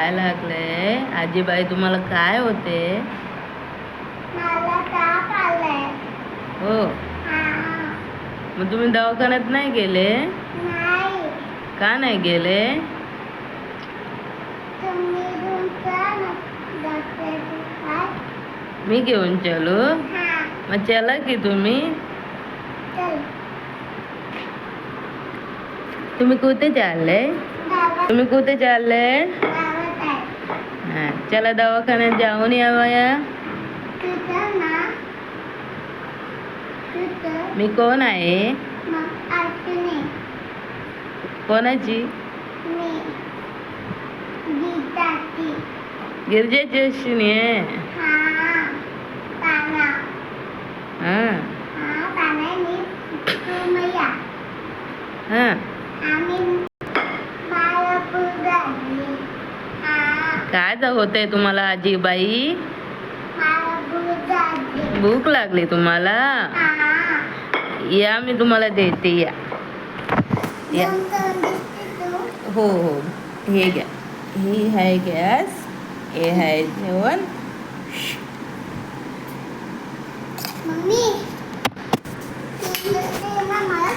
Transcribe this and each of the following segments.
काय लागलंय? आजीबाई तुम्हाला काय होते? मला ताप आलाय. हो, हा. मग तुम्ही दवाखान्यात नाही गेले? नाही. का नाही गेले? तुम्ही तुमचा डॉक्टरचे काय? मी घेऊन चलो? हा. मग चला की तुम्ही. चल. तुम्ही कुठे चालले? गावात तुम्ही कुठे चालले? गावात आहे. हा, चला दवाखान्यात जाऊन यावया. तुझं ना तुझं मी कोण आहे? मग अर्चने कोणाची? मी गीताची. गिरजेची अश्विनी आहे. हा. ताना. हा हा. ताना मी सुमय्या. हा आम्ही बाळापूर झाली. हा. काय होतंय तुम्हाला आजीबाई? बाळापूर झाली. भूक लागली तुम्हाला? हा. या मी तुम्हाला देते, या या. दोन दिसते तू. हो हो, हे घ्या. ही आहे गॅस, हे आहे जेवण. मम्मी ते ना मला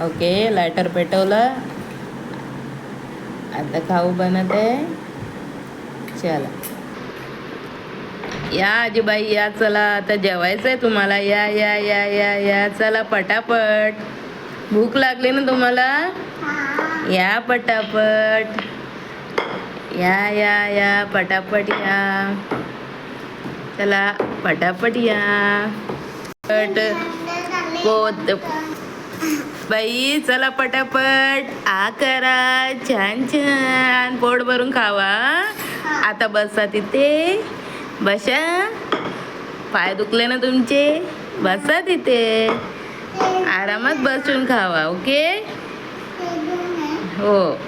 ओके, लायटर पेटवलं. आता खाऊ बनत आहे. चला या आजीबाई, या. चला आता जेवायचंय तुम्हाला. या या या या या, चला पटापट. भूक लागली ना तुम्हाला? हा. या पटापट. या या या, पटापट या. चला पटापट या. पट पोत बाई, चला पटापट. आ करा, छान छान पोट भरून खावा. आता बसा तिथे, बसा. पाय दुखले ना तुमचे? बसा तिथे, आरामात बसून खावा. ओके? ते दोन आहे. हो.